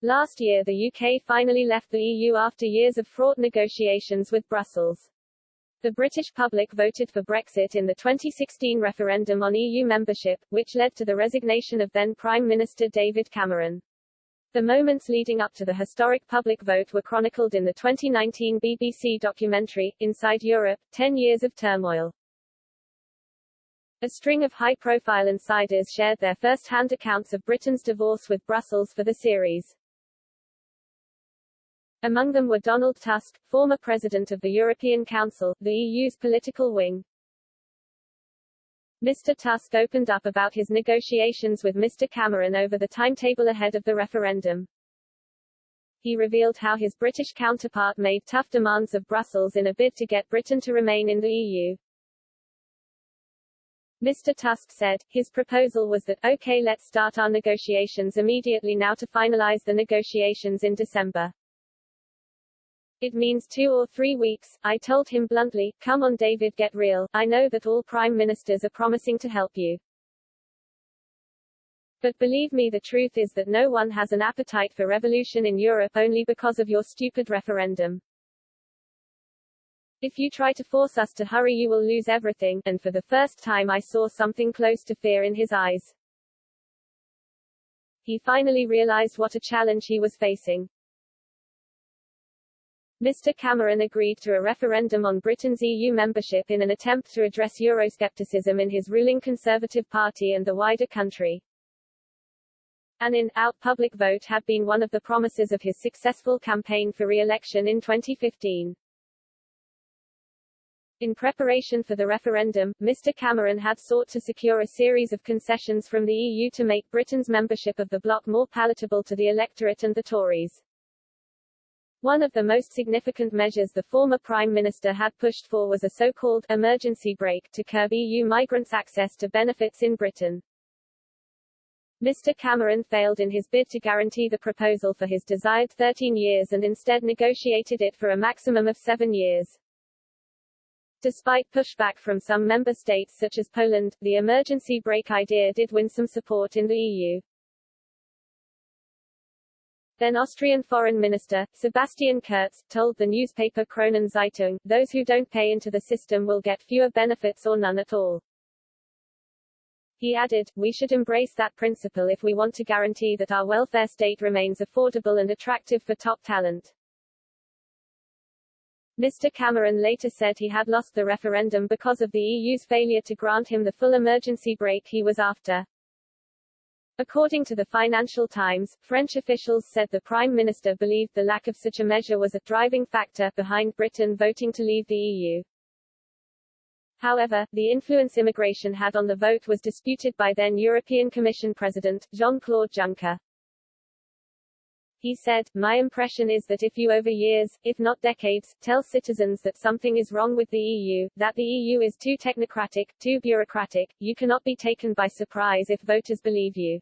Last year the UK finally left the EU after years of fraught negotiations with Brussels. The British public voted for Brexit in the 2016 referendum on EU membership, which led to the resignation of then Prime Minister David Cameron. The moments leading up to the historic public vote were chronicled in the 2019 BBC documentary, Inside Europe, 10 Years of Turmoil. A string of high-profile insiders shared their first-hand accounts of Britain's divorce with Brussels for the series. Among them were Donald Tusk, former president of the European Council, the EU's political wing. Mr. Tusk opened up about his negotiations with Mr. Cameron over the timetable ahead of the referendum. He revealed how his British counterpart made tough demands of Brussels in a bid to get Britain to remain in the EU. Mr. Tusk said, his proposal was that, okay, let's start our negotiations immediately now to finalize the negotiations in December. It means 2 or 3 weeks, I told him bluntly. Come on David, get real. I know that all prime ministers are promising to help you. But believe me, the truth is that no one has an appetite for revolution in Europe only because of your stupid referendum. If you try to force us to hurry you will lose everything, and for the first time I saw something close to fear in his eyes. He finally realized what a challenge he was facing. Mr. Cameron agreed to a referendum on Britain's EU membership in an attempt to address Euroscepticism in his ruling Conservative Party and the wider country. An in-out public vote had been one of the promises of his successful campaign for re-election in 2015. In preparation for the referendum, Mr. Cameron had sought to secure a series of concessions from the EU to make Britain's membership of the bloc more palatable to the electorate and the Tories. One of the most significant measures the former Prime Minister had pushed for was a so-called emergency brake to curb EU migrants' access to benefits in Britain. Mr. Cameron failed in his bid to guarantee the proposal for his desired 13 years and instead negotiated it for a maximum of 7 years. Despite pushback from some member states such as Poland, the emergency brake idea did win some support in the EU. Then Austrian Foreign Minister, Sebastian Kurz, told the newspaper Kronen Zeitung, those who don't pay into the system will get fewer benefits or none at all. He added, we should embrace that principle if we want to guarantee that our welfare state remains affordable and attractive for top talent. Mr. Cameron later said he had lost the referendum because of the EU's failure to grant him the full emergency brake he was after. According to the Financial Times, French officials said the Prime Minister believed the lack of such a measure was a driving factor behind Britain voting to leave the EU. However, the influence immigration had on the vote was disputed by then European Commission President, Jean-Claude Juncker. He said, my impression is that if you over years, if not decades, tell citizens that something is wrong with the EU, that the EU is too technocratic, too bureaucratic, you cannot be taken by surprise if voters believe you.